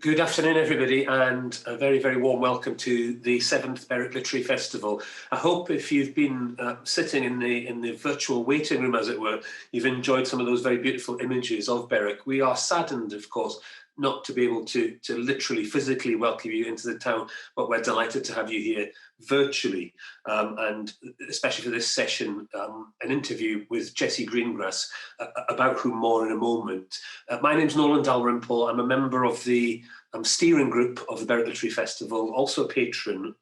Good afternoon, everybody, and a very, very warm welcome to the 7th Berwick Literary Festival. I hope if you've been sitting in the virtual waiting room, as it were, you've enjoyed some of those very beautiful images of Berwick. We are saddened, of course, not to be able to literally, physically welcome you into the town, but we're delighted to have you here virtually, and especially for this session, an interview with Jessie Greengrass, about whom more in a moment. My name's Nolan Dalrymple. I'm a member of the steering group of the Berwick Literary Festival, also a patron.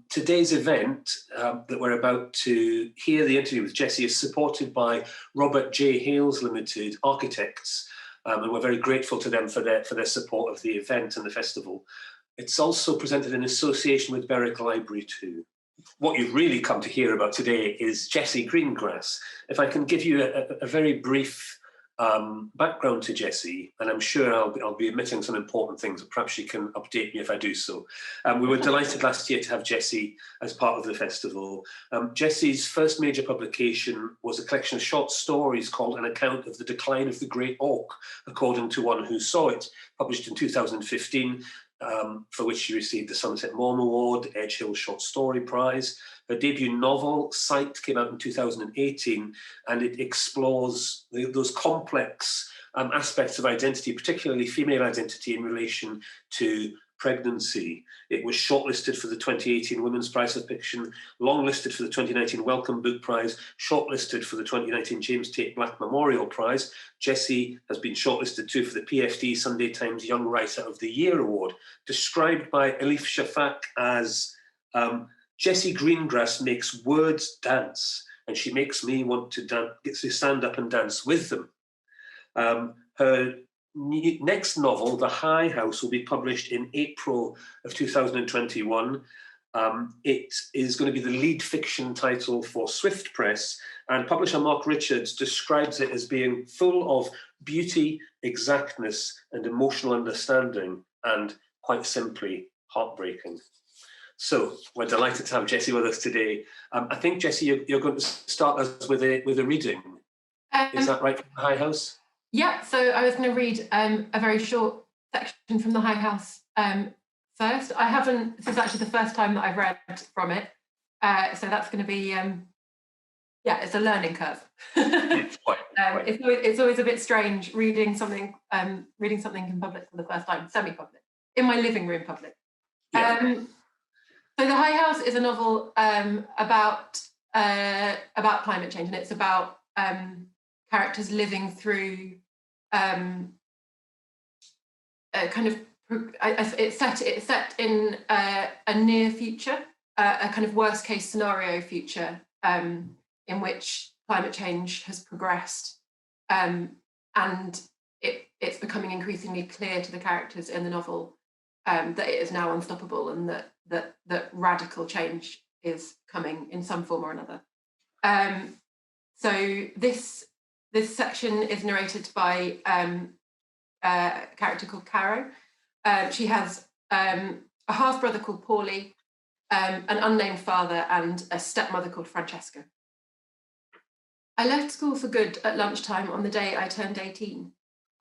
Today's event that we're about to hear the interview with Jessie is supported by Robert J. Hales Limited Architects, and we're very grateful to them for their support of the event and the festival. It's also presented in association with Berwick Library too. What you've really come to hear about today is Jessie Greengrass. If I can give you a very brief background to Jessie, and I'm sure I'll be omitting some important things, but perhaps she can update me if I do so. We were delighted last year to have Jessie as part of the festival. Jessie's first major publication was a collection of short stories called An Account of the Decline of the Great Oak, according to one who saw it, published in 2015, for which she received the Somerset Maugham Award, Edge Hill Short Story Prize. Her debut novel, Sight, came out in 2018, and it explores those complex aspects of identity, particularly female identity in relation to pregnancy. It was shortlisted for the 2018 Women's Prize for Fiction, longlisted for the 2019 Wellcome Book Prize, shortlisted for the 2019 James Tate Black Memorial Prize. Jessie has been shortlisted too for the PFD Sunday Times Young Writer of the Year Award, described by Elif Shafak as Jessie Greengrass makes words dance, and she makes me want to stand up and dance with them. Her next novel, The High House, will be published in April of 2021. It is going to be the lead fiction title for Swift Press, and publisher Mark Richards describes it as being full of beauty, exactness, and emotional understanding, and quite simply, heartbreaking. So we're delighted to have Jessie with us today. I think, Jessie, you're going to start us with a reading. Is that right, from The High House? Yeah, so I was going to read a very short section from The High House first. This is actually the first time that I've read from it. So that's going to be, it's a learning curve. It's always a bit strange reading something in public for the first time, semi-public, in my living room public. Yeah. So The High House is a novel about climate change, and it's about characters living through it's set in a near future, a kind of worst case scenario future in which climate change has progressed, and it's becoming increasingly clear to the characters in the novel that it is now unstoppable, and that radical change is coming in some form or another. So this section is narrated by a character called Caro. She has a half-brother called Paulie, an unnamed father, and a stepmother called Francesca. I left school for good at lunchtime on the day I turned 18.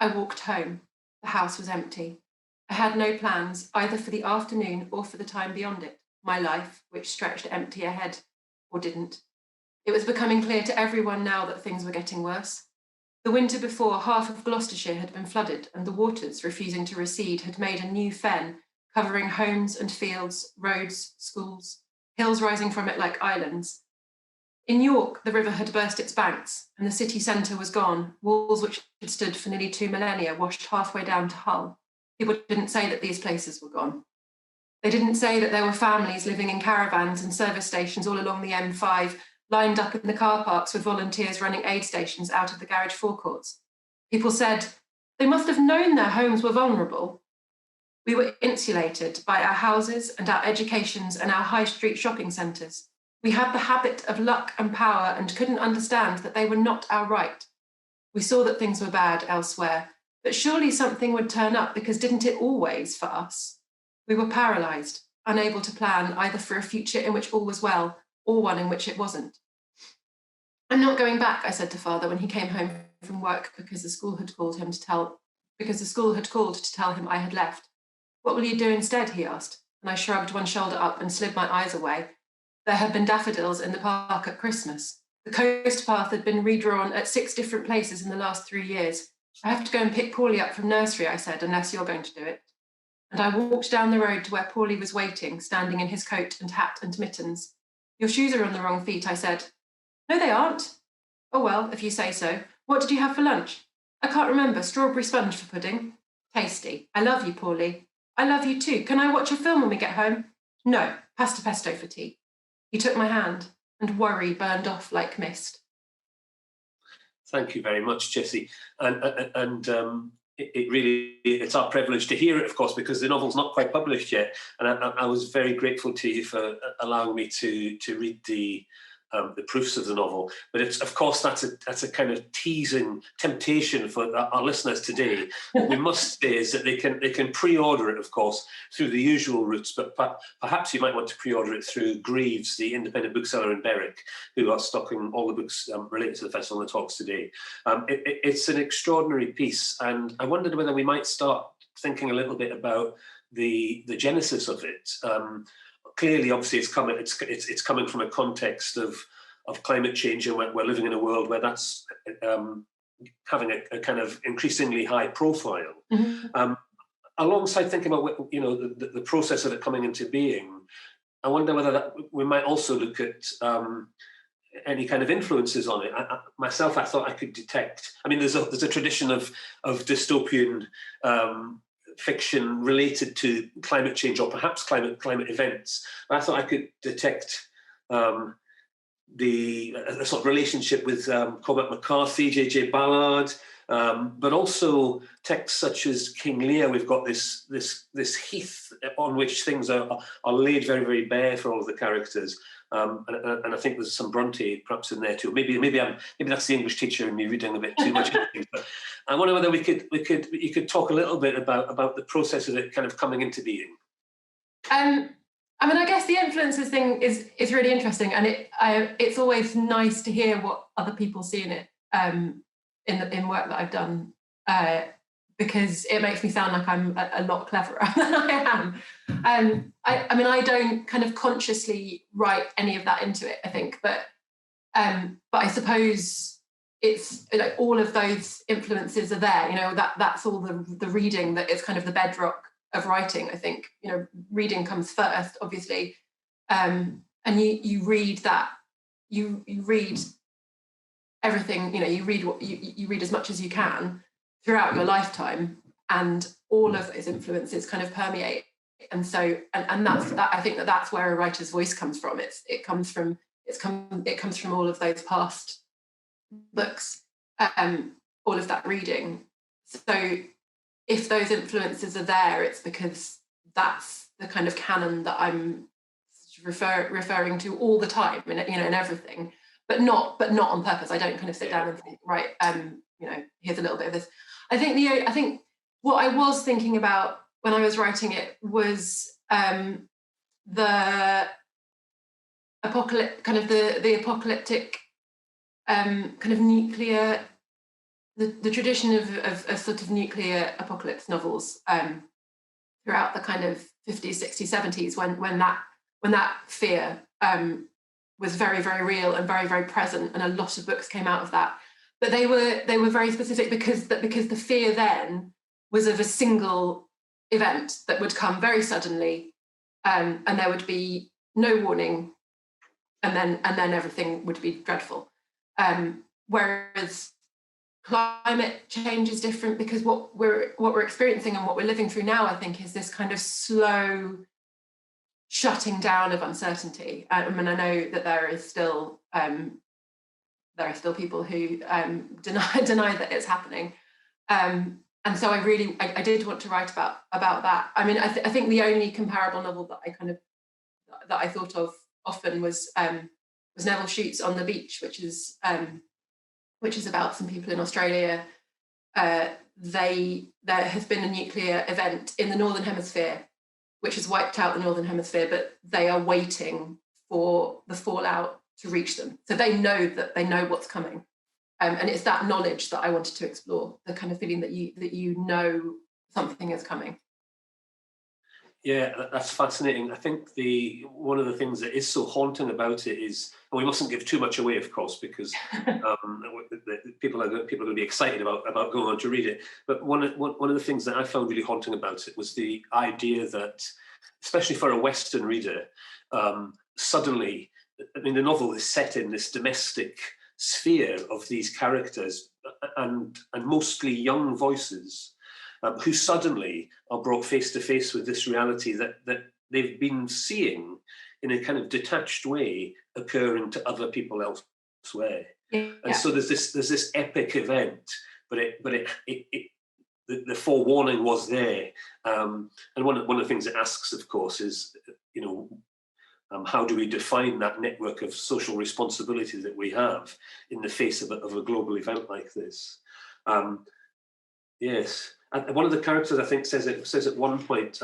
I walked home. The house was empty. I had no plans, either for the afternoon or for the time beyond it, my life, which stretched empty ahead, or didn't. It was becoming clear to everyone now that things were getting worse. The winter before, half of Gloucestershire had been flooded, and the waters, refusing to recede, had made a new fen, covering homes and fields, roads, schools, hills rising from it like islands. In York, the river had burst its banks, and the city centre was gone, walls which had stood for nearly 2 millennia washed halfway down to Hull. People didn't say that these places were gone. They didn't say that there were families living in caravans and service stations all along the M5, lined up in the car parks with volunteers running aid stations out of the garage forecourts. People said they must have known their homes were vulnerable. We were insulated by our houses and our educations and our high street shopping centres. We had the habit of luck and power and couldn't understand that they were not our right. We saw that things were bad elsewhere, but surely something would turn up, because didn't it always for us? We were paralysed, unable to plan either for a future in which all was well or one in which it wasn't. I'm not going back, I said to father when he came home from work, because the school had called him to tell because the school had called to tell him I had left. What will you do instead? He asked, and I shrugged one shoulder up and slid my eyes away. There had been daffodils in the park at Christmas. The coast path had been redrawn at 6 different places in the last 3 years. I have to go and pick Paulie up from nursery, I said, unless you're going to do it. And I walked down the road to where Paulie was waiting, standing in his coat and hat and mittens. Your shoes are on the wrong feet, I said. No, they aren't. Oh, well, if you say so. What did you have for lunch? I can't remember. Strawberry sponge for pudding. Tasty. I love you, Paulie. I love you too. Can I watch a film when we get home? No, pasta pesto for tea. He took my hand, and worry burned off like mist. Thank you very much, Jessie. It's our privilege to hear it, of course, because the novel's not quite published yet. And I was very grateful to you for allowing me to read the proofs of the novel. But it's, of course, that's a kind of teasing temptation for our listeners today. What we must say is that they can pre-order it, of course, through the usual routes, but perhaps you might want to pre-order it through Greaves, the independent bookseller in Berwick, who are stocking all the books related to the festival and the talks today. It's an extraordinary piece, and I wondered whether we might start thinking a little bit about the genesis of it. Clearly, obviously, it's coming from a context of climate change, and we're living in a world where that's having a kind of increasingly high profile. Mm-hmm. Alongside thinking about the process of it coming into being, I wonder whether we might also look at any kind of influences on it. Myself, I thought I could detect. I mean, there's a tradition of dystopian fiction related to climate change or perhaps climate events. But I thought I could detect a sort of relationship with Cormac McCarthy, J.J. Ballard, but also texts such as King Lear. We've got this heath on which things are laid very, very bare for all of the characters. And I think there's some Bronte perhaps in there too. Maybe that's the English teacher and me reading a bit too much. But I wonder whether you could talk a little bit about the process of it kind of coming into being. I mean, I guess the influences thing is really interesting, and it's always nice to hear what other people see in it in work that I've done, because it makes me sound like I'm a lot cleverer than I am. I mean, I don't kind of consciously write any of that into it, I think, but I suppose it's like all of those influences are there. That's all the reading that is kind of the bedrock of writing. I think reading comes first, obviously, and you read that you read everything. You read what you read as much as you can throughout your lifetime, and all of those influences kind of permeate. And so, and that's that. I think that's where a writer's voice comes from. It comes from all of those past books, all of that reading. So, if those influences are there, it's because that's the kind of canon that I'm referring to all the time, and in everything, but not on purpose. I don't kind of sit down and think, right, here's a little bit of this. I think what I was thinking about when I was writing it was the apocalyptic kind of nuclear, the tradition of sort of nuclear apocalypse novels throughout the kind of 50s, 60s, 70s, when that fear was very, very real and very, very present, and a lot of books came out of that. But they were very specific because the fear then was of a single event that would come very suddenly, and there would be no warning, and then everything would be dreadful. Whereas climate change is different, because what we're experiencing and what we're living through now, I think, is this kind of slow shutting down of uncertainty. I mean, I know that there are still people who deny that it's happening, and so I did want to write about that. I mean, I think the only comparable novel that I thought of often was Neville Shute's On the Beach, which is about some people in Australia. There has been a nuclear event in the Northern Hemisphere, which has wiped out the Northern Hemisphere, but they are waiting for the fallout to reach them. So they know what's coming. And it's that knowledge that I wanted to explore, the kind of feeling that you know something is coming. Yeah, that's fascinating. I think one of the things that is so haunting about it is, and we mustn't give too much away, of course, because people are going to be excited about going on to read it. But one of the things that I found really haunting about it was the idea that, especially for a Western reader, suddenly, I mean, the novel is set in this domestic sphere of these characters and mostly young voices. Who suddenly are brought face to face with this reality that they've been seeing in a kind of detached way occurring to other people elsewhere. Yeah. And so there's this epic event, but the forewarning was there. And one of the things it asks, of course, is, how do we define that network of social responsibility that we have in the face of a global event like this? Yes. And one of the characters, I think, says at one point,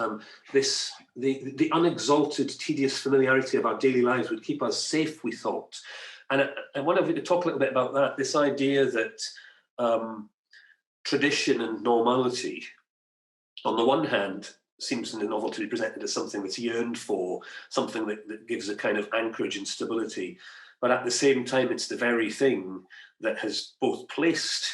the unexalted, tedious familiarity of our daily lives would keep us safe, we thought. And I wonder if we could talk a little bit about that, this idea that tradition and normality, on the one hand, seems in the novel to be presented as something that's yearned for, something that gives a kind of anchorage and stability. But at the same time, it's the very thing that has both placed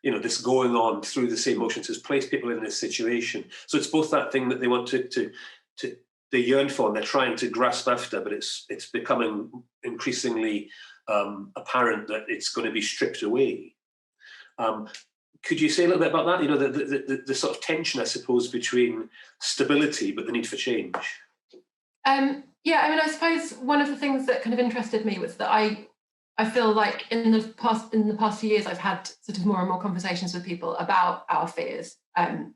this going on through the same motions, has placed people in this situation. So it's both that thing that they want they yearn for and they're trying to grasp after, but it's becoming increasingly apparent that it's going to be stripped away. Could you say a little bit about that? The sort of tension, I suppose, between stability but the need for change. Yeah, I mean, I suppose one of the things that kind of interested me was that I feel like in the past few years, I've had sort of more and more conversations with people about our fears, and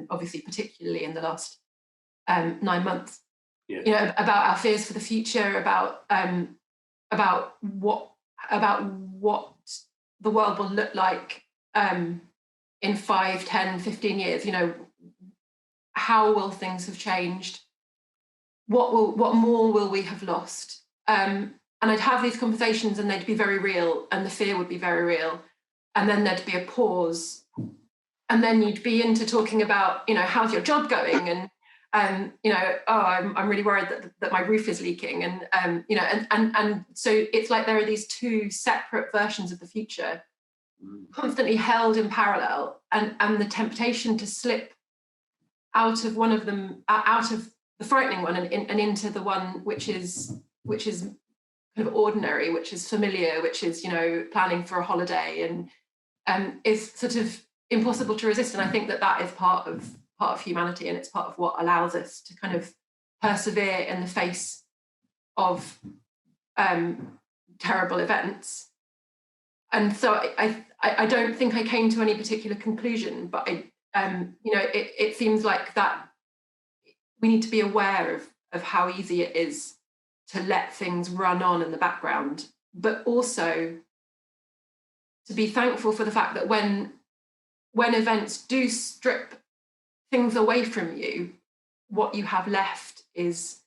obviously particularly in the last 9 months. Yeah. About our fears for the future, about what the world will look like in 5, 10, 15 years. How will things have changed? What more will we have lost? And I'd have these conversations and they'd be very real and the fear would be very real. And then there'd be a pause. And then you'd be into talking about, how's your job going? And, I'm really worried that my roof is leaking. And, and so it's like there are these two separate versions of the future constantly held in parallel, and the temptation to slip out of one of them, out of the frightening one and into the one which is kind of ordinary, which is familiar, which is planning for a holiday, and is sort of impossible to resist. And I think that is part of humanity, and it's part of what allows us to kind of persevere in the face of terrible events. And so I don't think I came to any particular conclusion, but it seems like that we need to be aware of how easy it is to let things run on in the background, but also to be thankful for the fact that when events do strip things away from you, what you have left is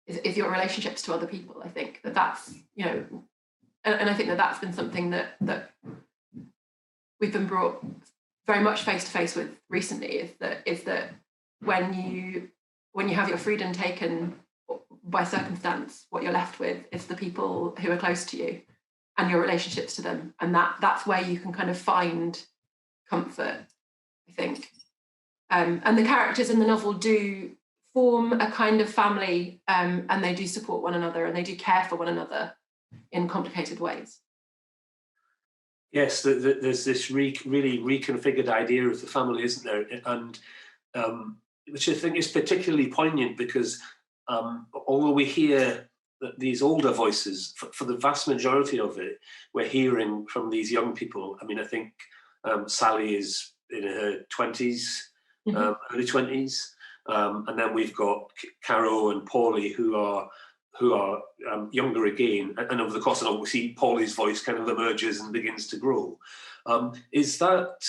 your relationships to other people. I think that's and I think that's been something that we've been brought very much face to face with recently. Is that when you have your freedom taken by circumstance, what you're left with is the people who are close to you and your relationships to them, and that's where you can kind of find comfort, I think. And the characters in the novel do form a kind of family, and they do support one another and they do care for one another in complicated ways. Yes, there's this really reconfigured idea of the family, isn't there? And which I think is particularly poignant because although we hear these older voices, for the vast majority of it, we're hearing from these young people. I mean, I think Sally is in her 20s, early 20s, and then we've got Caro and Paulie who are younger again, and over the course of the novel, we see Paulie's voice kind of emerges and begins to grow. Is that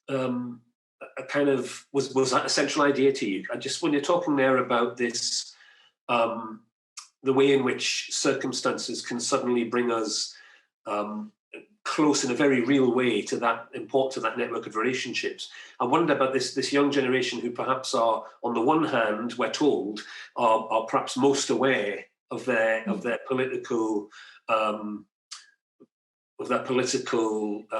a kind of was that a central idea to you? When you're talking there about this, the way in which circumstances can suddenly bring us close in a very real way to that network of relationships. I wonder about this young generation who perhaps are, on the one hand, we're told, are perhaps most aware of their political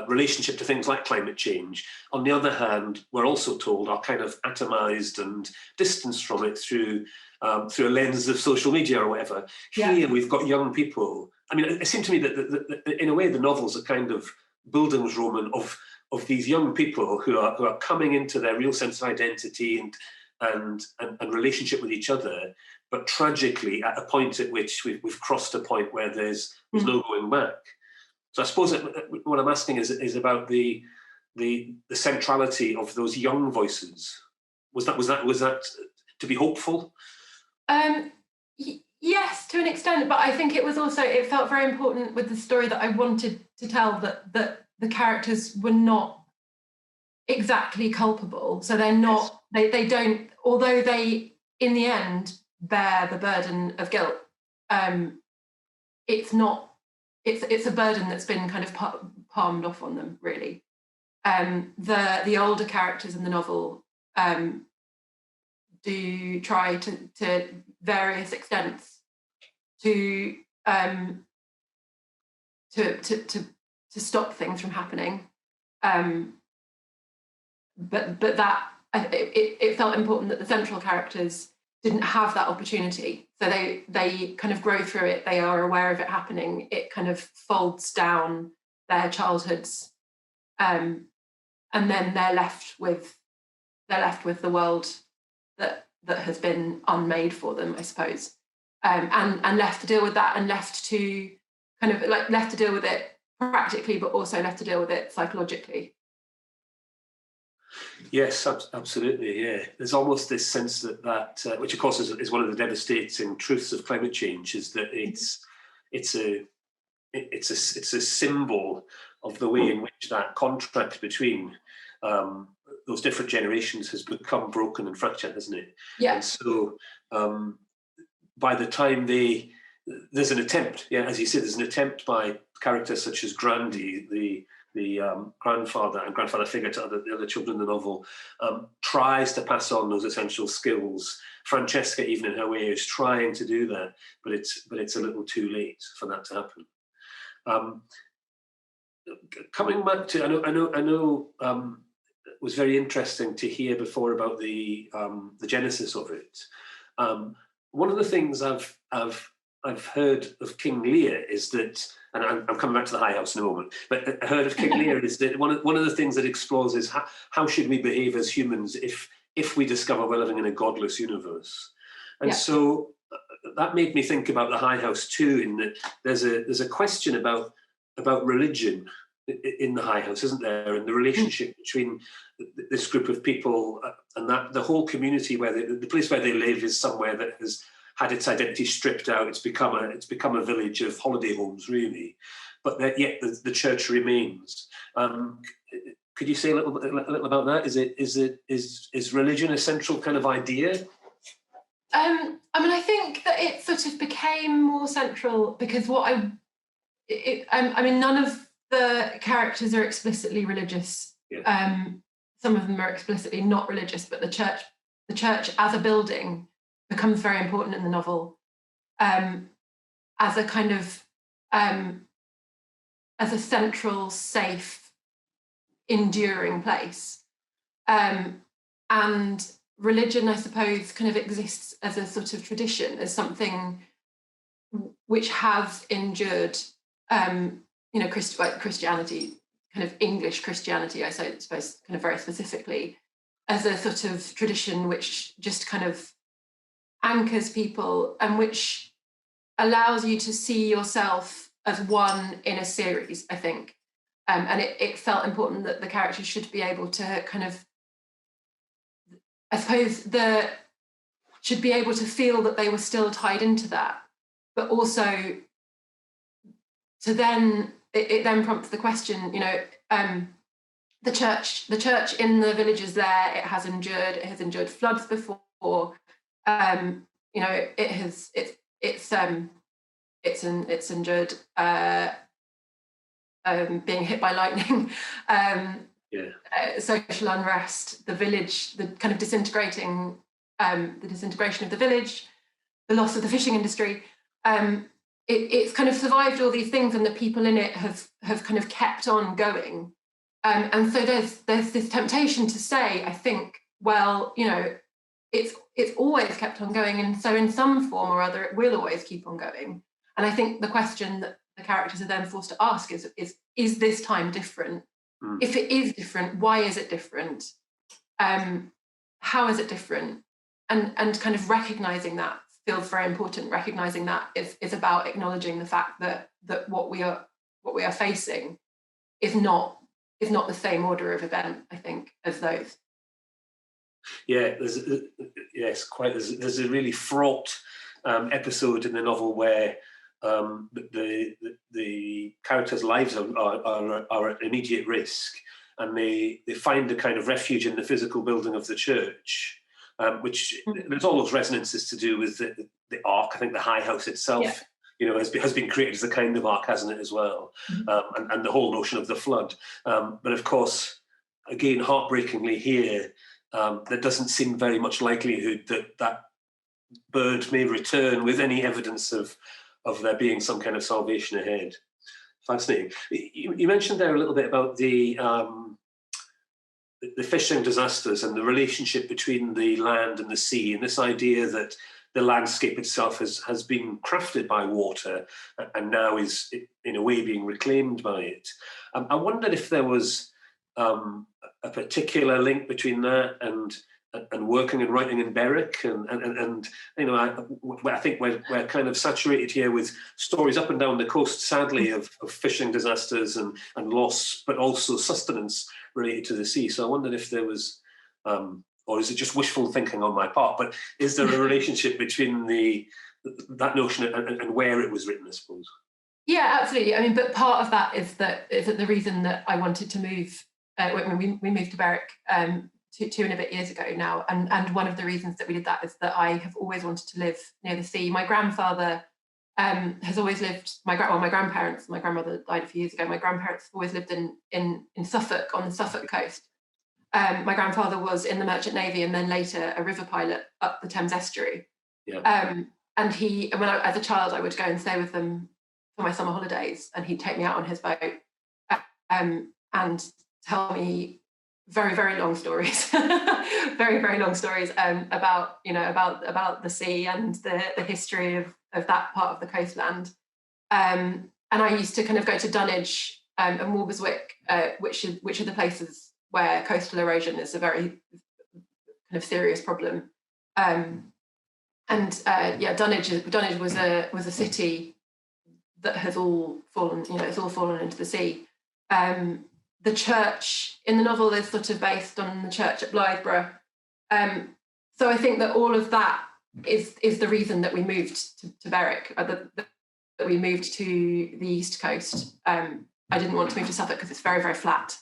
relationship to things like climate change. On the other hand, we're also told are kind of atomized and distanced from it through a lens of social media or whatever. Yeah. Here we've got young people. I mean, it seemed to me that in a way the novel's a kind of Bildungsroman of these young people who are coming into their real sense of identity and relationship with each other, but tragically at a point at which we've crossed a point where there's no going back. So I suppose what I'm asking is about the centrality of those young voices. Was that to be hopeful? Yes, to an extent, but I think it felt very important with the story that I wanted to tell that the characters were not exactly culpable. So they're not. Yes. They don't. Although they, in the end, bear the burden of guilt. It's not. It's a burden that's been kind of palmed off on them, really. The older characters in the novel do try to various extents to stop things from happening, but that it felt important that the central characters didn't have that opportunity. So they kind of grow through it. They are aware of it happening. It kind of folds down their childhoods, and then they're left with the world that has been unmade for them, I suppose, and left to deal with that, and left to deal with it practically, but also left to deal with it psychologically. Yes, absolutely. Yeah, there's almost this sense that which of course is one of the devastating truths of climate change, is that it's a symbol of the way in which that contract between those different generations has become broken and fractured, hasn't it? Yeah. And so by the time there's an attempt, as you said, there's an attempt by characters such as Grandy, the grandfather and grandfather figure to the other children in the novel, tries to pass on those essential skills. Francesca, even in her way, is trying to do that, but it's a little too late for that to happen. Coming back to, I know, it was very interesting to hear before about the genesis of it. One of the things I've heard of King Lear is that, and I'm coming back to the High House in a moment, but I heard of King Lear is that one of the things that explores is how should we behave as humans if we discover we're living in a godless universe. And so that made me think about the High House too, in that there's a question about religion in the High House, isn't there? And the relationship between this group of people and that the whole community where the place where they live is somewhere that has had its identity stripped out. It's become a village of holiday homes, really. But yet the church remains. Could you say a little about that? Is religion a central kind of idea? I think that it sort of became more central because none of the characters are explicitly religious. Yeah. Some of them are explicitly not religious, but the church as a building becomes very important in the novel, as a kind of as a central, safe, enduring place, and religion, I suppose, kind of exists as a sort of tradition, as something which has endured. Christianity, kind of English Christianity, I suppose, kind of very specifically, as a sort of tradition which just kind of anchors people and which allows you to see yourself as one in a series, I think. And it felt important that the characters should be able to kind of, I suppose, should be able to feel that they were still tied into that, but also to then, it then prompts the question, the church in the villages there, it has endured floods before, it's endured being hit by lightning, social unrest, the village, the kind of disintegration of the village, the loss of the fishing industry. It's kind of survived all these things, and the people in it have kind of kept on going. And so there's this temptation to say, I think, well, it's always kept on going, and so in some form or other it will always keep on going. And I think the question that the characters are then forced to ask is this time different? If it is different, why is it different? How is it different? And kind of recognizing that feels very important. Recognizing that is about acknowledging the fact that what we are facing is not the same order of event, I think, as those. Yeah, there's a really fraught episode in the novel where the characters' lives are at immediate risk, and they find a kind of refuge in the physical building of the church, which there's all those resonances to do with the ark. I think the High House itself, has been created as a kind of ark, hasn't it, as well, and the whole notion of the flood. But of course, again, heartbreakingly here, there doesn't seem very much likelihood that bird may return with any evidence of there being some kind of salvation ahead. Fascinating. You mentioned there a little bit about the fishing disasters and the relationship between the land and the sea, and this idea that the landscape itself has been crafted by water and now is, in a way, being reclaimed by it. I wondered if there was a particular link between that and working and writing in Berwick, and I think we're kind of saturated here with stories up and down the coast, sadly, of fishing disasters and loss, but also sustenance related to the sea. So I wondered if there was, or is it just wishful thinking on my part, but is there a relationship between that notion and where it was written, I suppose? Yeah, absolutely. I mean, but part of that is that the reason that I wanted to move, when we moved to Berwick 2 and a bit years ago now, and one of the reasons that we did that is that I have always wanted to live near the sea. My grandfather has always lived. My grandparents. My grandmother died a few years ago. My grandparents always lived in Suffolk, on the Suffolk coast. My grandfather was in the Merchant Navy and then later a river pilot up the Thames estuary. Yeah. And as a child, I would go and stay with them for my summer holidays, and he'd take me out on his boat and tell me very, very long stories, very, very long stories about the sea and the history of that part of the coastland. And I used to kind of go to Dunwich and Walberswick, which are the places where coastal erosion is a very kind of serious problem. Dunwich was a city that has all fallen. It's all fallen into the sea. The church in the novel is sort of based on the church at Blytheborough. So I think that all of that is the reason that we moved to Berwick, that we moved to the East Coast. I didn't want to move to Suffolk because it's very, very flat.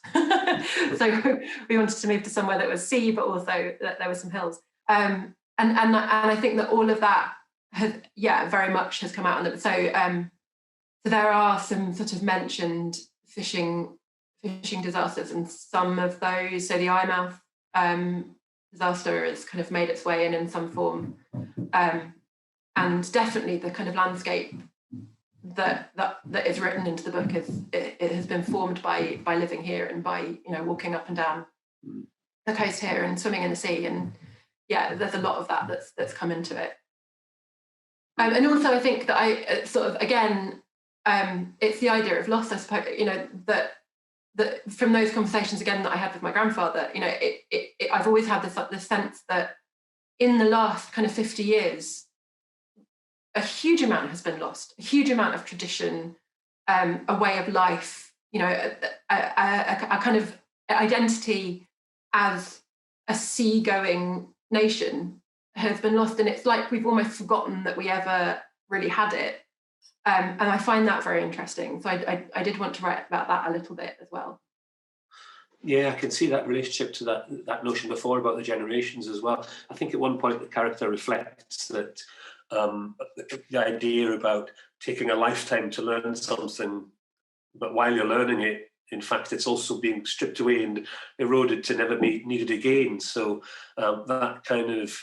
So we wanted to move to somewhere that was sea, but also that there were some hills. And I think that all of that very much has come out on them. So there are some sort of mentioned fishing disasters, and some of those, so the Eyemouth disaster has kind of made its way in some form, and definitely the kind of landscape that is written into the book it has been formed by living here and by walking up and down the coast here and swimming in the sea, and there's a lot of that that's come into it. And also I think that I sort of, again, it's the idea of loss, I suppose, that from those conversations again that I had with my grandfather, I've always had this sense that in the last kind of 50 years, a huge amount has been lost, a huge amount of tradition, a way of life, a kind of identity as a seagoing nation has been lost, and it's like we've almost forgotten that we ever really had it. And I find that very interesting. So I did want to write about that a little bit as well. Yeah, I can see that relationship to that notion before about the generations as well. I think at one point the character reflects that the idea about taking a lifetime to learn something but while you're learning it, in fact, it's also being stripped away and eroded to never be needed again. So that kind of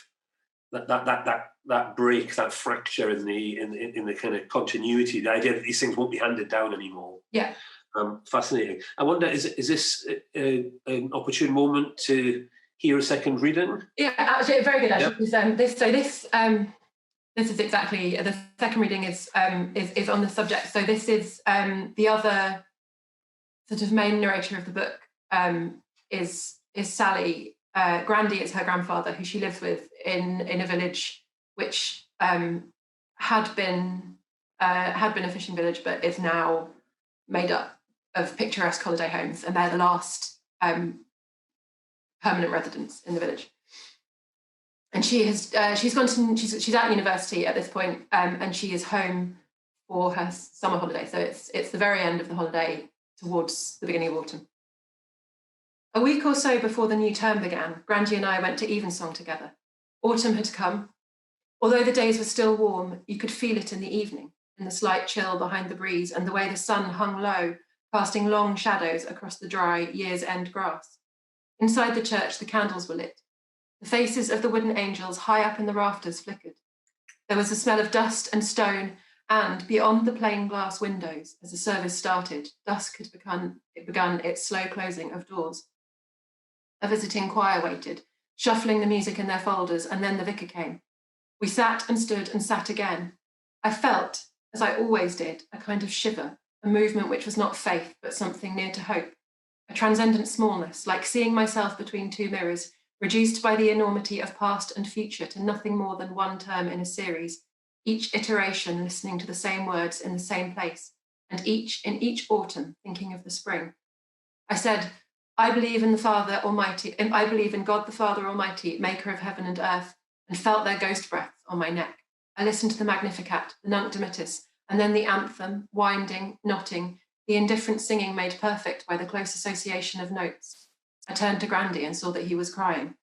that break, that fracture in the kind of continuity, the idea that these things won't be handed down anymore. Yeah. Fascinating. I wonder, is this an opportune moment to hear a second reading? Yeah, actually, very good. Actually, yep. This is exactly, the second reading is on the subject. So this is the other sort of main narrator of the book is Sally. Grandy is her grandfather, who she lives with in a village which had been a fishing village, but is now made up of picturesque holiday homes, and they're the last permanent residents in the village. And she's at university at this point, and she is home for her summer holiday. So it's the very end of the holiday towards the beginning of autumn. A week or so before the new term began, Grandy and I went to Evensong together. Autumn had come. Although the days were still warm, you could feel it in the evening, in the slight chill behind the breeze and the way the sun hung low, casting long shadows across the dry year's end grass. Inside the church, the candles were lit. The faces of the wooden angels high up in the rafters flickered. There was a smell of dust and stone, and beyond the plain glass windows, as the service started, dusk had begun its slow closing of doors. A visiting choir waited, shuffling the music in their folders, and then the vicar came. We sat and stood and sat again. I felt, as I always did, a kind of shiver, a movement which was not faith, but something near to hope, a transcendent smallness, like seeing myself between two mirrors, reduced by the enormity of past and future to nothing more than one term in a series, each iteration listening to the same words in the same place, and in each autumn thinking of the spring. I said, I believe in the Father Almighty, and I believe in God the Father Almighty, maker of heaven and earth, and felt their ghost breaths on my neck. I listened to the Magnificat, the Nunc Dimittis, and then the anthem, winding, knotting, the indifferent singing made perfect by the close association of notes. I turned to Grandy and saw that he was crying.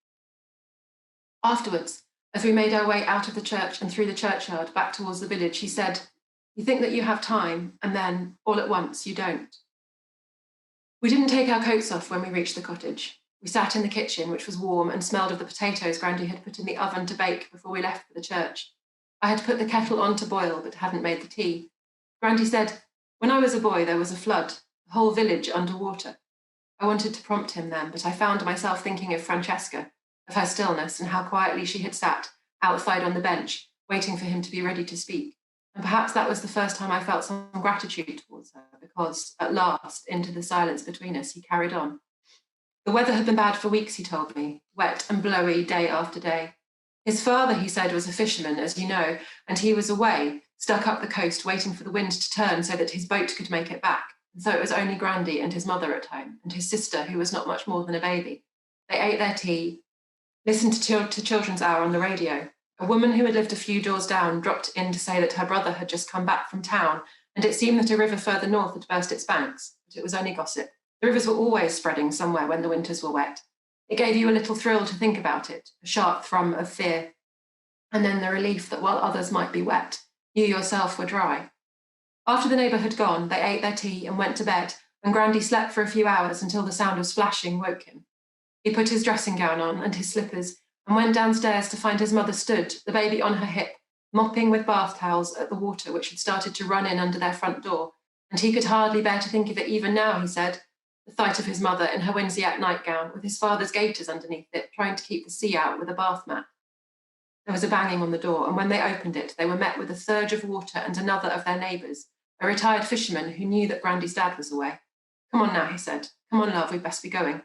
Afterwards, as we made our way out of the church and through the churchyard back towards the village, he said, you think that you have time, and then, all at once, you don't. We didn't take our coats off when we reached the cottage. We sat in the kitchen, which was warm and smelled of the potatoes Grandy had put in the oven to bake before we left for the church. I had put the kettle on to boil, but hadn't made the tea. Grandy said, when I was a boy, there was a flood, the whole village underwater. I wanted to prompt him then, but I found myself thinking of Francesca, of her stillness and how quietly she had sat outside on the bench, waiting for him to be ready to speak. And perhaps that was the first time I felt some gratitude towards her, because at last, into the silence between us, he carried on. The weather had been bad for weeks, he told me, wet and blowy day after day. His father, he said, was a fisherman, as you know, and he was away, stuck up the coast, waiting for the wind to turn so that his boat could make it back. And so it was only Grandy and his mother at home, and his sister, who was not much more than a baby. They ate their tea, listened to Children's Hour on the radio. A woman who had lived a few doors down dropped in to say that her brother had just come back from town, and it seemed that a river further north had burst its banks, but it was only gossip. The rivers were always spreading somewhere when the winters were wet. It gave you a little thrill to think about it, a sharp thrum of fear, and then the relief that while others might be wet, you yourself were dry. After the neighbour had gone, they ate their tea and went to bed, and Grandy slept for a few hours until the sound of splashing woke him. He put his dressing gown on and his slippers and went downstairs to find his mother stood, the baby on her hip, mopping with bath towels at the water which had started to run in under their front door, and he could hardly bear to think of it even now, he said, the sight of his mother in her Winsiac nightgown with his father's gaiters underneath it, trying to keep the sea out with a bath mat. There was a banging on the door, and when they opened it, they were met with a surge of water and another of their neighbours, a retired fisherman who knew that Grandy's dad was away. Come on now, he said. Come on, love, we'd best be going.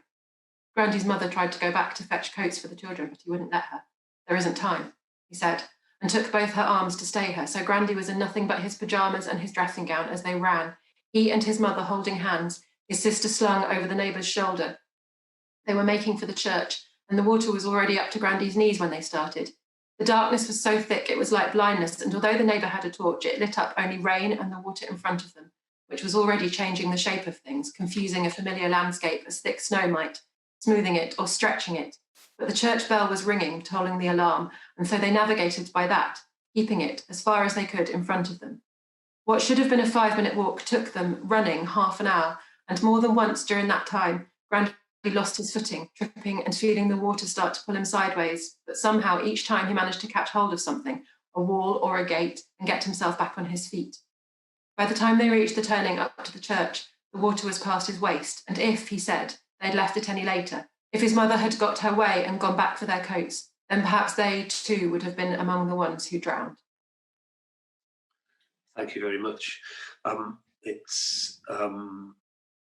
Grandy's mother tried to go back to fetch coats for the children, but he wouldn't let her. There isn't time, he said, and took both her arms to stay her, so Grandy was in nothing but his pyjamas and his dressing gown as they ran, he and his mother holding hands, his sister slung over the neighbour's shoulder. They were making for the church, and the water was already up to Grandy's knees when they started. The darkness was so thick it was like blindness, and although the neighbour had a torch, it lit up only rain and the water in front of them, which was already changing the shape of things, confusing a familiar landscape as thick snow might, smoothing it or stretching it. But the church bell was ringing, tolling the alarm, and so they navigated by that, keeping it as far as they could in front of them. What should have been a 5-minute walk took them, running, half an hour, and more than once during that time, Grandaddy lost his footing, tripping and feeling the water start to pull him sideways, but somehow each time he managed to catch hold of something, a wall or a gate, and get himself back on his feet. By the time they reached the turning up to the church, the water was past his waist, and if, he said, they'd left it any later, if his mother had got her way and gone back for their coats, then perhaps they too would have been among the ones who drowned. Thank you very much. It's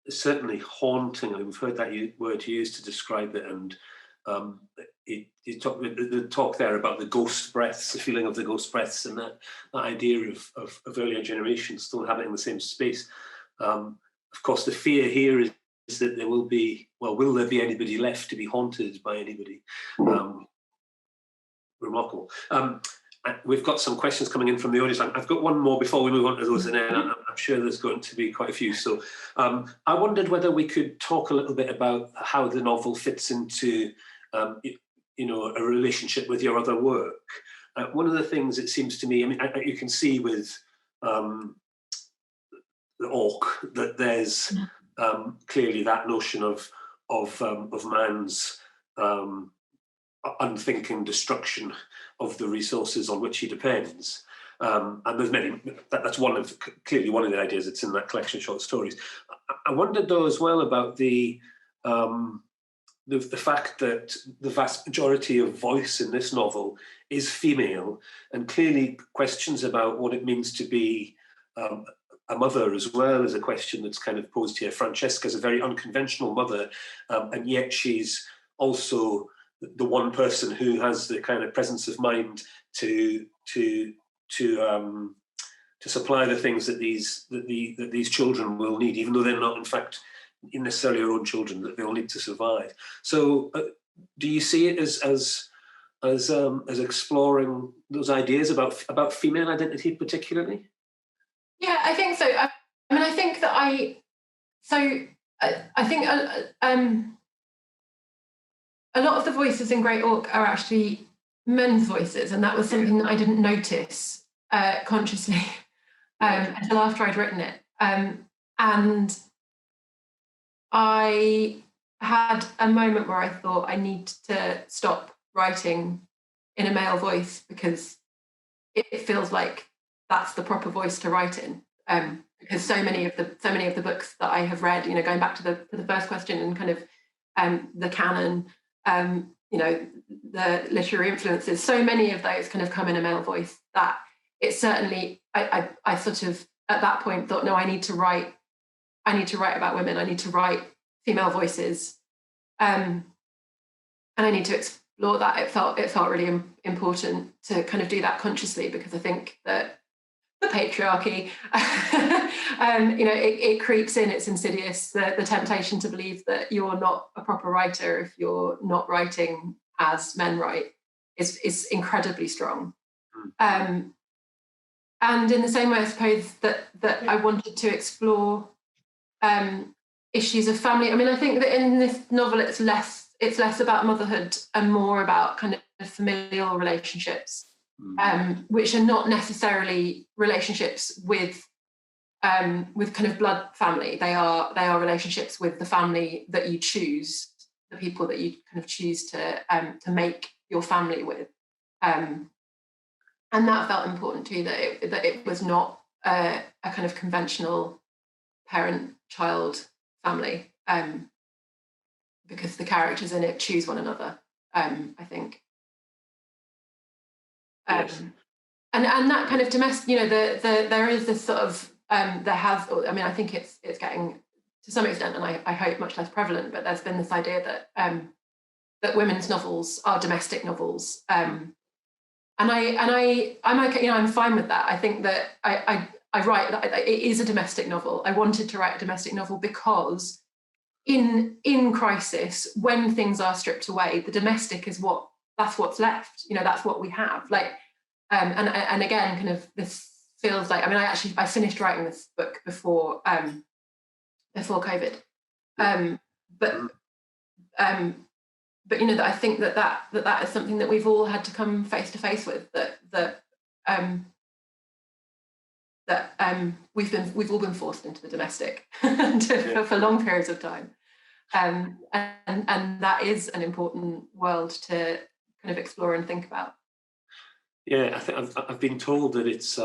certainly haunting. I mean, we've heard that word used to describe it, and the talk there about the ghost breaths, the feeling of the ghost breaths, and that idea of earlier generations still inhabiting the same space. Of course, the fear here is that there will be, well, will there be anybody left to be haunted by anybody? Remarkable. We've got some questions coming in from the audience. I've got one more before we move on to those, and then I'm sure there's going to be quite a few. So I wondered whether we could talk a little bit about how the novel fits into, you know, a relationship with your other work. One of the things it seems to me, I mean, you can see with the Orc that there's clearly that notion of man's unthinking destruction of the resources on which he depends, and there's many. That's clearly one of the ideas that's in that collection of short stories. I wondered though as well about the fact that the vast majority of voice in this novel is female, and clearly questions about what it means to be a mother as well is a question that's kind of posed here. Francesca's a very unconventional mother, and yet she's also the one person who has the kind of presence of mind to supply the things that these children will need, even though they're not in fact necessarily our own children, that they'll need to survive. So, do you see it as exploring those ideas about female identity particularly? Yeah, I think so. I mean, I think that I think a lot of the voices in Great Orc are actually men's voices, and that was something that I didn't notice consciously until after I'd written it. And I had a moment where I thought I need to stop writing in a male voice because it feels like that's the proper voice to write in. Because so many of the books that I have read, you know, going back to the first question and kind of the canon, you know, the literary influences, so many of those kind of come in a male voice that it certainly, I sort of at that point thought, no, I need to write about women. I need to write female voices, and I need to explore that. It felt really important to kind of do that consciously, because I think that the patriarchy, you know, it creeps in. It's insidious. The temptation to believe that you're not a proper writer if you're not writing as men write is incredibly strong. And in the same way, I suppose that I wanted to explore issues of family. I mean, I think that in this novel, it's less about motherhood and more about kind of familial relationships, which are not necessarily relationships with kind of blood family. They are relationships with the family that you choose, the people that you kind of choose to make your family with. And that felt important too, that it was not a kind of conventional parent-child family, because the characters in it choose one another, I think. Yes. And that kind of domestic, you know, there is this sort of I mean, I think it's getting to some extent, and I hope much less prevalent, but there's been this idea that that women's novels are domestic novels, and I'm okay, you know, I'm fine with that. I think that I write, it is a domestic novel. I wanted to write a domestic novel because in crisis, when things are stripped away, the domestic is that's what's left. You know, that's what we have. Like, and again, kind of this feels like, I mean, I finished writing this book before COVID, but you know, that I think that is something that we've all had to come face to face with. That that we've all been forced into the domestic for long periods of time, and that is an important world to kind of explore and think about. Yeah, I think I've been told that it's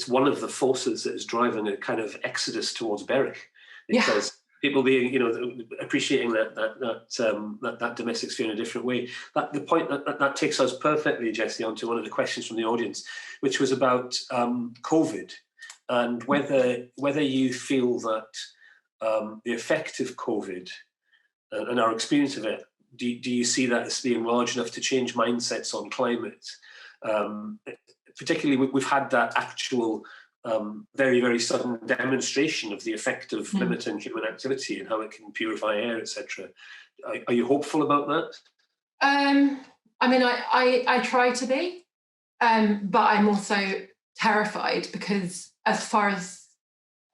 one of the forces that is driving a kind of exodus towards Berwick, because people being, appreciating that domestic sphere in a different way. The point that takes us perfectly, Jessie, onto one of the questions from the audience, which was about COVID, and whether you feel that the effect of COVID and our experience of it, do you see that as being large enough to change mindsets on climate? Particularly, we've had that actual very, very sudden demonstration of the effect of limiting human activity and how it can purify air, etc. Are you hopeful about that? I mean, I try to be, but I'm also terrified, because as far as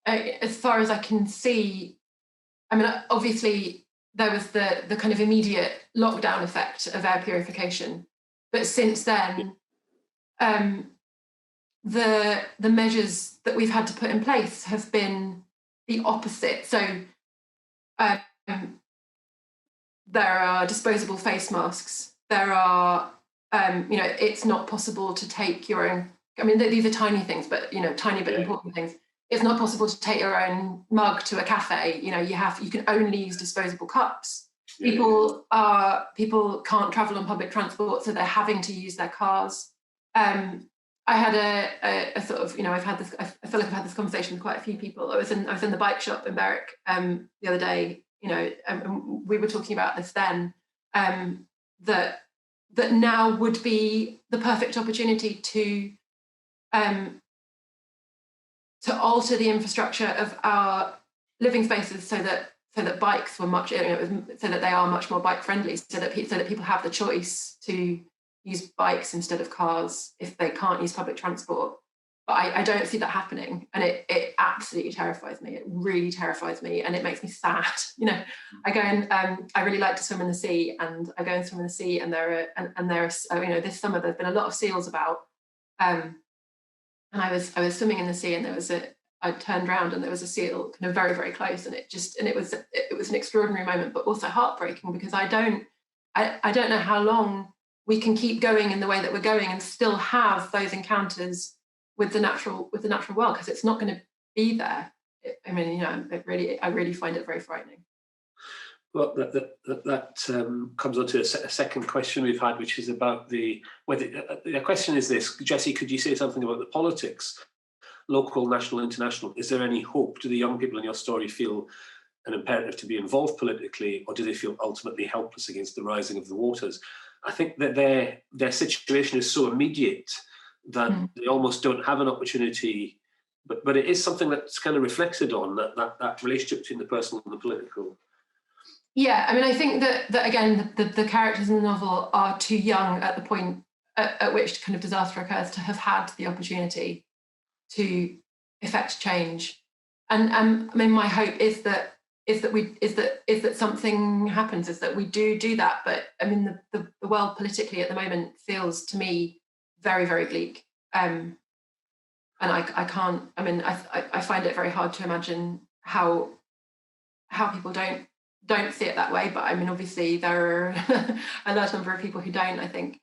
I can see, I mean, obviously there was the kind of immediate lockdown effect of air purification, but since then, the measures that we've had to put in place have been the opposite. So there are disposable face masks. There are, it's not possible to take your own. I mean, these are tiny things, but tiny but important things. It's not possible to take your own mug to a cafe. You can only use disposable cups. People can't travel on public transport, so they're having to use their cars. I had a sort of, I've had this. I feel like I've had this conversation with quite a few people. I was in the bike shop in Berwick the other day. And we were talking about this then. That now would be the perfect opportunity to alter the infrastructure of our living spaces so that bikes were much, so that they are much more bike friendly, so that people have the choice to use bikes instead of cars if they can't use public transport. But I don't see that happening, and it absolutely terrifies me. It really terrifies me, and it makes me sad. I go and I really like to swim in the sea, and I go and swim in the sea, and there are this summer there's been a lot of seals about, and I was swimming in the sea, and I turned around and there was a seal kind of very, very close, and it was an extraordinary moment, but also heartbreaking, because I don't know how long we can keep going in the way that we're going and still have those encounters with the natural world, because it's not going to be there. I really find it very frightening. Well, that comes on to a second question we've had, which is about the question is this: Jessie, could you say something about the politics, local, national, international? Is there any hope? Do the young people in your story feel an imperative to be involved politically, or do they feel ultimately helpless against the rising of the waters? I think that their situation is so immediate that they almost don't have an opportunity, but it is something that's kind of reflected on, that relationship between the personal and the political. Yeah, I mean, I think that again, the characters in the novel are too young at the point at which kind of disaster occurs to have had the opportunity to effect change. And I mean, my hope is that something happens, is that we do that. But I mean, the world politically at the moment feels to me very, very bleak. And I can't. I mean, I find it very hard to imagine how people don't see it that way. But I mean, obviously there are a large number of people who don't, I think.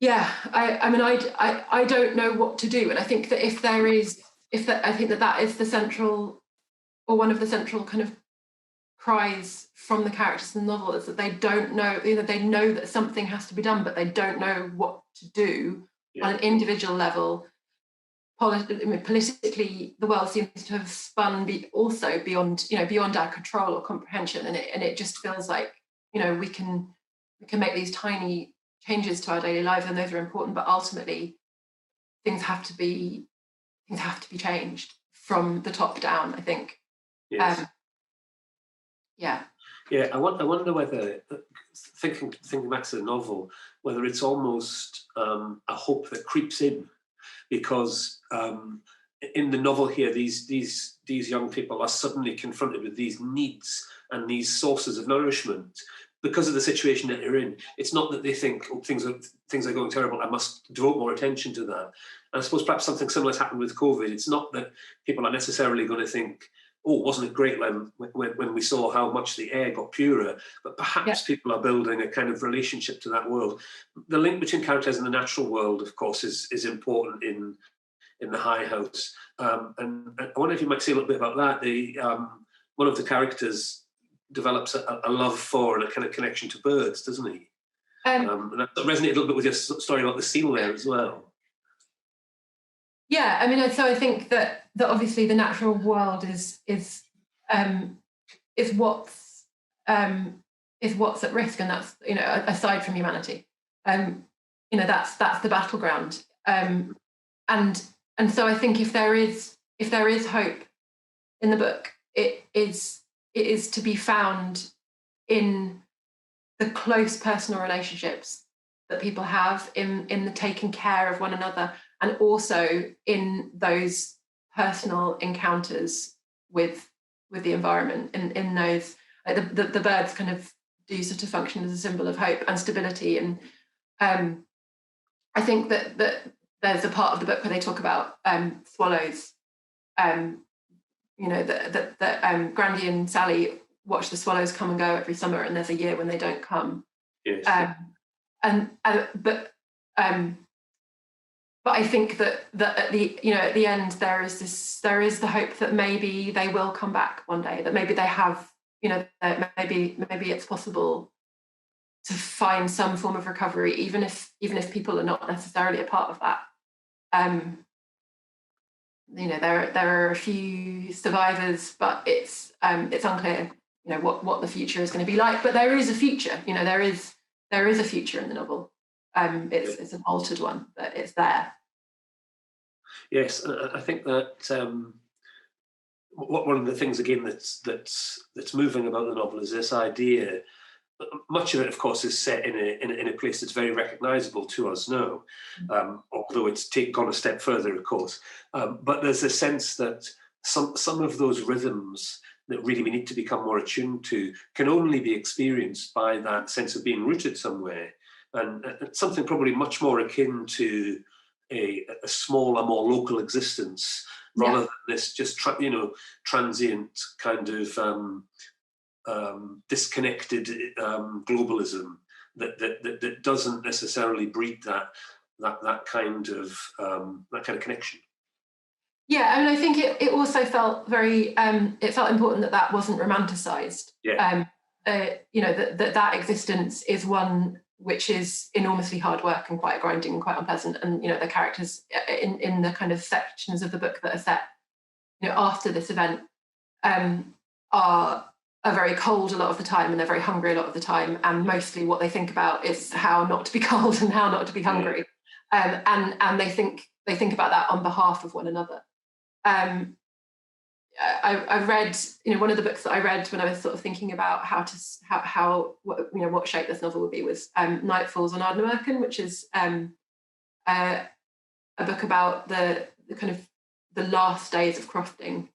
Yeah, I don't know what to do, and I think that I think that is the central, or one of the central kind of cries from the characters in the novel, is that they don't know. They know that something has to be done, but they don't know what to do on an individual level. Politically, the world seems to have spun also beyond our control or comprehension, and it just feels like we can make these tiny changes to our daily lives, and those are important, but ultimately things have to be changed from the top down, I think. Yes. Yeah. I wonder whether, thinking back to the novel, whether it's almost a hope that creeps in, because in the novel here, these young people are suddenly confronted with these needs and these sources of nourishment, because of the situation that they're in. It's not that they think, oh, things are going terrible, I must devote more attention to that. And I suppose perhaps something similar has happened with COVID. It's not that people are necessarily going to think, oh, wasn't it great when we saw how much the air got purer? But perhaps people are building a kind of relationship to that world. The link between characters and the natural world, of course, is important in the High House. And I wonder if you might say a little bit about that. One of the characters develops a love for and a kind of connection to birds, doesn't he? And that resonated a little bit with your story about the seal there as well. Yeah, I mean, so I think that obviously the natural world is what's at risk, and that's, you know, aside from humanity, you know, that's the battleground, and so I think if there is hope in the book, it is to be found in the close personal relationships that people have, in the taking care of one another, and also in those personal encounters with the environment. In those, like the birds kind of do sort of function as a symbol of hope and stability. And I think that there's a part of the book where they talk about swallows. You know, that Grandy and Sally watch the swallows come and go every summer, and there's a year when they don't come. Yes. But I think that at the end there is the hope that maybe they will come back one day, that maybe they have, you know, that maybe it's possible to find some form of recovery, even if people are not necessarily a part of that. You know, there are a few survivors, but it's unclear, you know, what the future is going to be like. But there is a future, you know, there is a future in the novel. It's an altered one, but it's there. Yes, I think that one of the things again that's moving about the novel is this idea. Much of it, of course, is set in a place that's very recognisable to us now, although it's gone a step further, of course. But there's a sense that some of those rhythms that really we need to become more attuned to can only be experienced by that sense of being rooted somewhere, and something probably much more akin to a smaller, more local existence, rather than this just transient kind of disconnected globalism that doesn't necessarily breed that kind of connection. Yeah, I mean, I think it also felt very it felt important that wasn't romanticized. Yeah. You know, that existence is one which is enormously hard work and quite grinding and quite unpleasant. And, you know, the characters in the kind of sections of the book that are set, you know, after this event are very cold a lot of the time, and they're very hungry a lot of the time. And mostly what they think about is how not to be cold and how not to be hungry. And they think about that on behalf of one another. I read, you know, one of the books that I read when I was sort of thinking about what shape this novel would be was Night Falls on Ardnamurchan, which is a book about the kind of the last days of crofting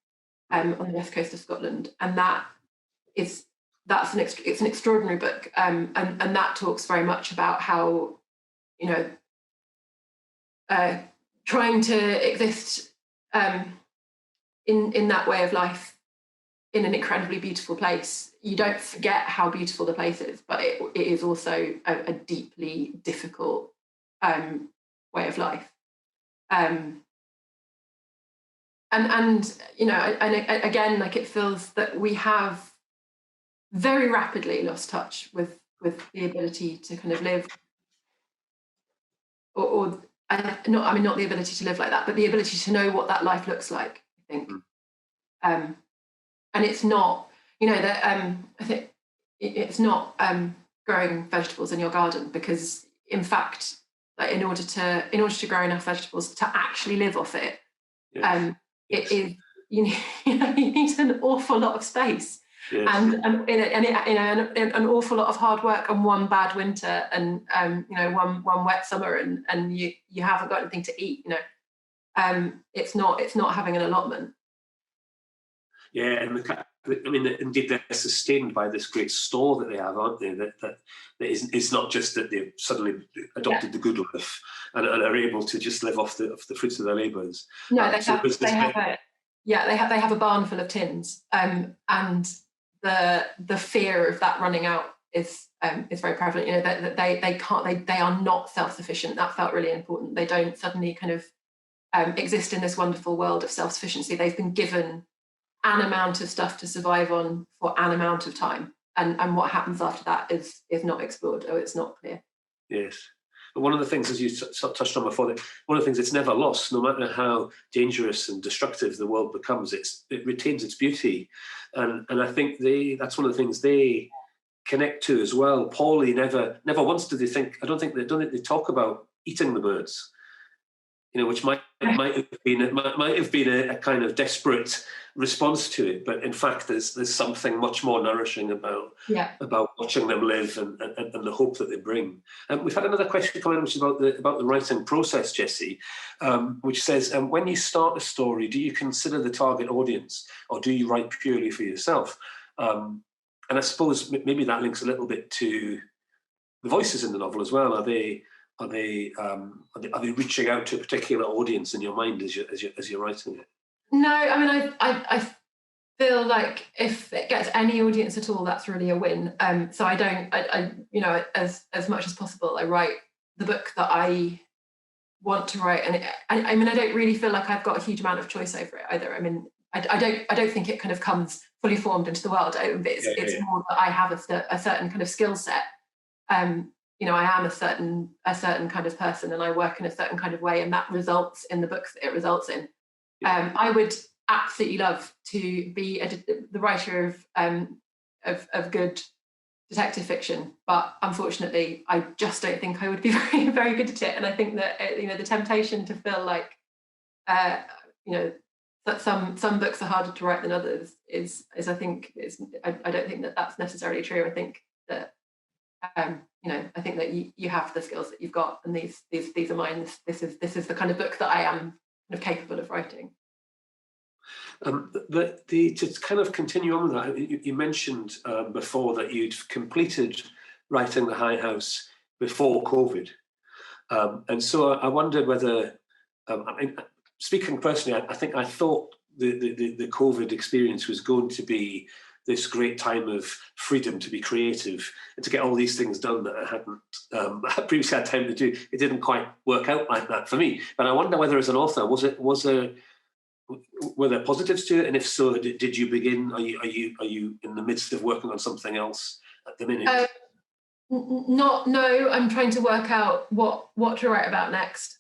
on the west coast of Scotland, and it's an extraordinary book, and that talks very much about how, you know, trying to exist in that way of life in an incredibly beautiful place. You don't forget how beautiful the place is, but it is also a deeply difficult way of life. And you know, and again, like, it feels that we have very rapidly lost touch with the ability to kind of live, or not the ability to live like that, but the ability to know what that life looks like, I think. And it's not, you know, that I think it's not growing vegetables in your garden, because in fact, like, in order to grow enough vegetables to actually live off it, it is, you need an awful lot of space. Yes. And an awful lot of hard work, and one bad winter, and you know, one wet summer, and you haven't got anything to eat. You know, it's not having an allotment. Yeah, and I mean, indeed, they're sustained by this great store that they have, aren't they? That it's not just that they've suddenly adopted the good life and are able to just live off the fruits of their labours. No, they have a barn full of tins, and the fear of that running out is very prevalent. You know, that they are not self-sufficient. That felt really important. They don't suddenly kind of exist in this wonderful world of self-sufficiency. They've been given an amount of stuff to survive on for an amount of time, and what happens after that is not explored, or it's not clear. Yes. But one of the things, as you touched on before, that one of the things it's never lost, no matter how dangerous and destructive the world becomes, it retains its beauty, and I think that's one of the things they connect to as well. Paulie never once did they think. I don't think they talk about eating the birds, you know, which might have been a kind of desperate response to it, but in fact, there's something much more nourishing about watching them live and the hope that they bring. We've had another question come in, which is about the writing process, Jessie, which says, when you start a story, do you consider the target audience, or do you write purely for yourself? And I suppose maybe that links a little bit to the voices in the novel as well. Are they reaching out to a particular audience in your mind as you're writing it? No, I mean, I feel like if it gets any audience at all, that's really a win. So I you know, as much as possible, I write the book that I want to write, and I mean, I don't really feel like I've got a huge amount of choice over it either. I mean, I don't think it kind of comes fully formed into the world. It's more that I have a certain kind of skill set. You know, I am a certain kind of person, and I work in a certain kind of way, and that results in the books that it results in. I would absolutely love to be the writer of good detective fiction, but unfortunately, I just don't think I would be very, very good at it. And I think that you know, the temptation to feel like you know, that some books are harder to write than others is I think I don't think that that's necessarily true. I think that you know, I think that you have the skills that you've got, and these are mine. This is the kind of book that I am kind of capable of writing. To kind of continue on with that, you mentioned before that you'd completed writing The High House before COVID, and so I wondered whether, I mean, speaking personally, I think I thought the COVID experience was going to be this great time of freedom to be creative and to get all these things done that I hadn't previously had time to do. It didn't quite work out like that for me. But I wonder whether, as an author, were there positives to it? And if so, did you begin? Are you in the midst of working on something else at the minute? No. I'm trying to work out what to write about next,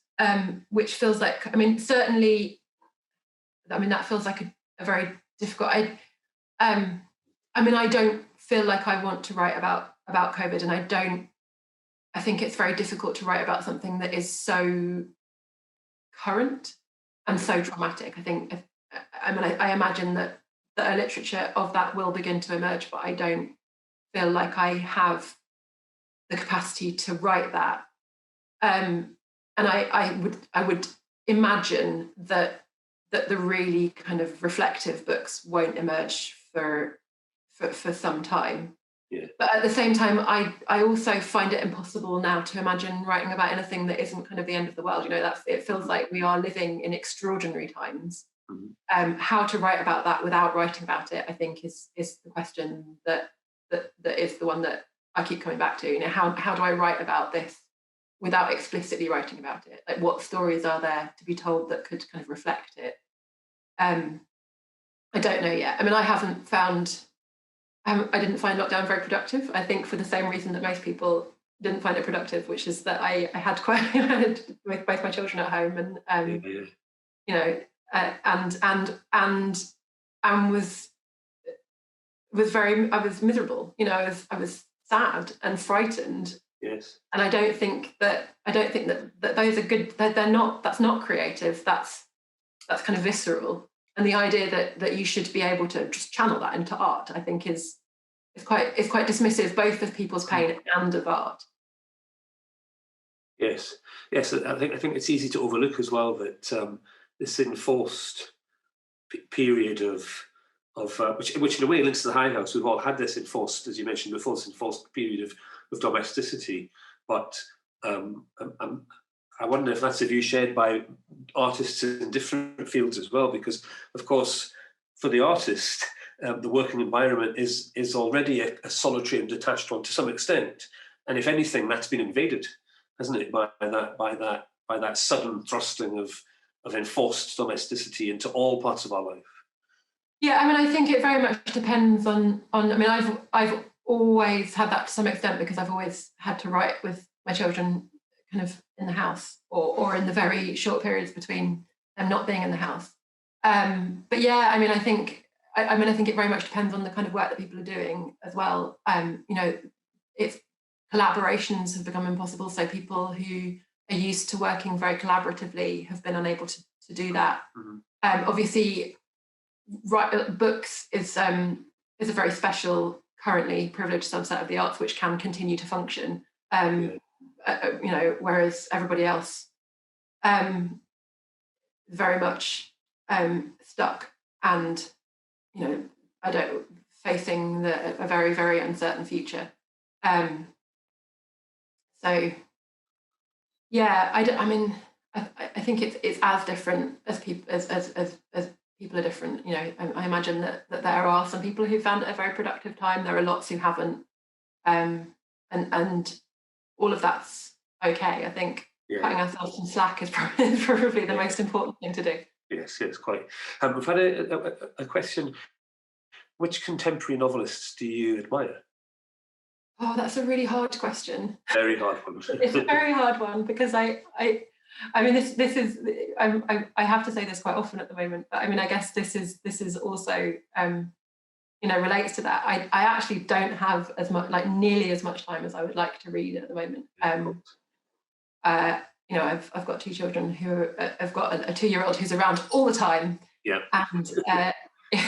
which feels like, I mean, certainly, I mean, that feels like a very difficult. I mean, I don't feel like I want to write about COVID, and I think it's very difficult to write about something that is so current and so traumatic. I imagine that a literature of that will begin to emerge, but I don't feel like I have the capacity to write that. And I would imagine that the really kind of reflective books won't emerge for some time. Yeah. But at the same time, I also find it impossible now to imagine writing about anything that isn't kind of the end of the world. You know, it feels like we are living in extraordinary times. Mm-hmm. How to write about that without writing about it, I think, is the question that is the one that I keep coming back to. You know, how do I write about this without explicitly writing about it? Like, what stories are there to be told that could kind of reflect it? I don't know yet. I mean, I didn't find lockdown very productive. I think for the same reason that most people didn't find it productive, which is that I had with both my children at home, and you know, and was miserable. You know, I was sad and frightened. Yes. And I don't think that those are good. That's not creative. That's kind of visceral. And the idea that you should be able to just channel that into art, I think, is quite dismissive, both of people's pain and of art. Yes. I think it's easy to overlook as well that this enforced period of which in a way links to the High House. We've all had this enforced, as you mentioned before, this enforced period of domesticity. But I wonder if that's a view shared by artists in different fields as well, because, of course, for the artist, the working environment is already a solitary and detached one to some extent. And if anything, that's been invaded, hasn't it, by that sudden thrusting of enforced domesticity into all parts of our life. Yeah, I mean, I think it very much depends on. I mean, I've always had that to some extent, because I've always had to write with my children kind of in the house, or in the very short periods between them not being in the house. But yeah, I mean, I think it very much depends on the kind of work that people are doing as well. It's collaborations have become impossible, so people who are used to working very collaboratively have been unable to do that. Mm-hmm. Obviously, books is a very special, currently privileged subset of the arts, which can continue to function. Whereas everybody else very much stuck, and facing a very, very uncertain future. So yeah, I think it's as different as people as people are different. I imagine that there are some people who found it a very productive time. There are lots who haven't, and all of that's okay. I think cutting ourselves some slack is probably the most important thing to do. Yes, quite. We've had a question. Which contemporary novelists do you admire? Oh, that's a really hard question. Very hard one. It's a very hard one, because I mean, this is I have to say this quite often at the moment, but I mean, I guess this is also relates to that. I actually don't have as much, nearly as much time as I would like to read at the moment. I've got two children who I've got a 2-year-old who's around all the time. Yeah.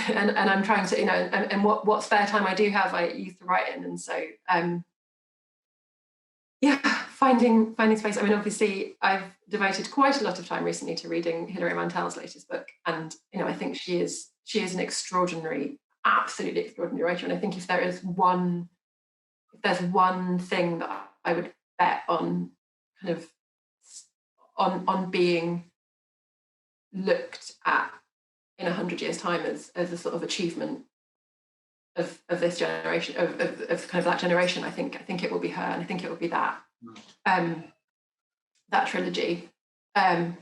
And I'm trying to, and what spare time I do have, I use to write in, and so finding space. I mean, obviously, I've devoted quite a lot of time recently to reading Hilary Mantel's latest book, and I think she is an extraordinary, absolutely extraordinary writer. And I think if there's one thing that I would bet on, kind of on being looked at in 100 years' time as a sort of achievement of this generation, of kind of that generation, I think it will be her, and I think it will be that that trilogy. I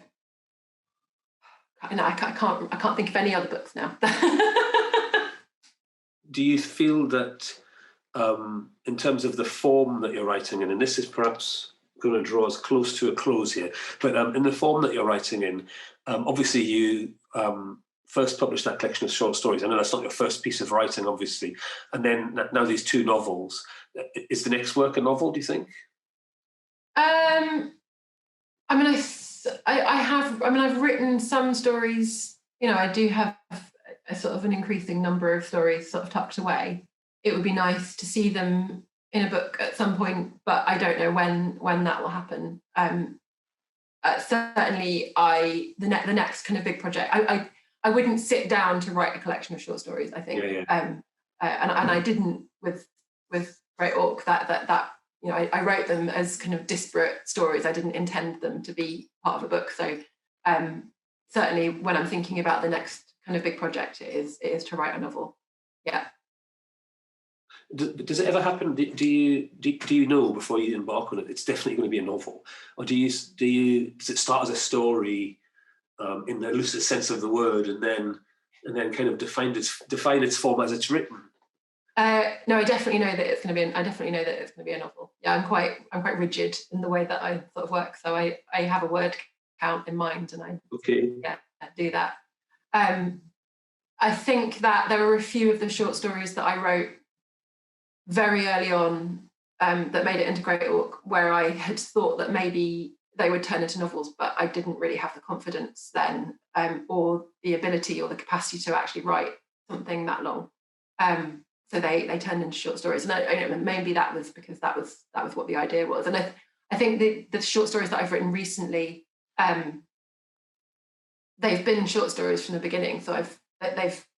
can't think of any other books now. Do you feel that in terms of the form that you're writing in, and this is perhaps going to draw us close to a close here, but in the form that you're writing in, obviously you first published that collection of short stories. I know that's not your first piece of writing, obviously, and then now these 2 novels. Is the next work a novel, do you think? I've written some stories. I do have a sort of an increasing number of stories sort of tucked away. It would be nice to see them in a book at some point, but I don't know when that will happen. Certainly, the next kind of big project, I wouldn't sit down to write a collection of short stories, I think. And I didn't with Great Orc. That I wrote them as kind of disparate stories. I didn't intend them to be part of a book. So certainly when I'm thinking about the next kind of big project, it is to write a novel. Yeah. Does it ever happen? Do you know before you embark on it, it's definitely going to be a novel, or does it start as a story in the loosest sense of the word, and then kind of define its form as it's written? No, I definitely know that it's going to be a novel. Yeah, I'm quite rigid in the way that I sort of work. So I have a word count in mind, and I do that. I think that there were a few of the short stories that I wrote very early on that made it into Great Orc, where I had thought that maybe they would turn into novels, but I didn't really have the confidence then, or the ability or the capacity to actually write something that long. So they turned into short stories, and I maybe that was because that was what the idea was. And I think the short stories that I've written recently, they've been short stories from the beginning. So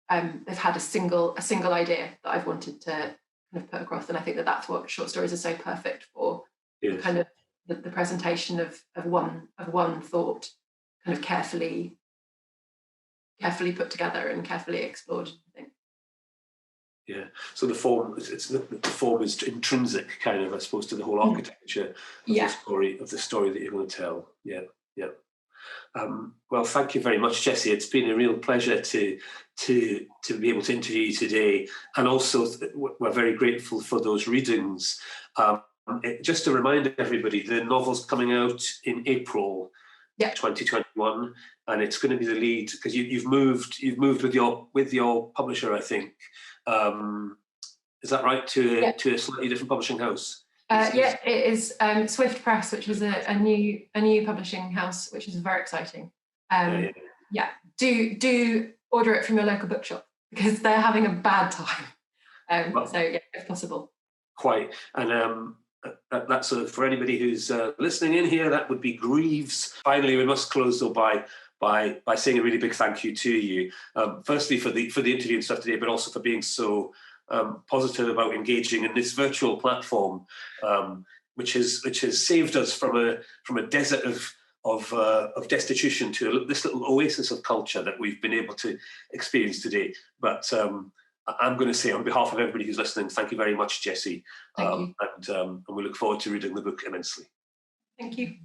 they've had a single idea that I've wanted to kind of put across, and I think that that's what short stories are so perfect for. Yes. Kind of the presentation of one thought, kind of carefully put together and carefully explored, I think. Yeah. So the form is intrinsic, kind of, I suppose, to the whole architecture of the story that you're going to tell. Yeah. Yeah. Well, thank you very much, Jessie. It's been a real pleasure to be able to interview you today, and also we're very grateful for those readings. Just to remind everybody, the novel's coming out in April 2021, and it's going to be the lead because you've moved with your publisher, I think. Is that right? To a slightly different publishing house? It is Swift Press, which is a new publishing house, which is very exciting. Do order it from your local bookshop because they're having a bad time. If possible. Quite, and that's for anybody who's listening in here. That would be Greaves. Finally, we must close though by saying a really big thank you to you. Firstly for the interview and stuff today, but also for being so positive about engaging in this virtual platform, which has saved us from a desert of destitution to this little oasis of culture that we've been able to experience today. But I'm going to say on behalf of everybody who's listening, thank you very much, Jessie. Thank you. And we look forward to reading the book immensely. Thank you.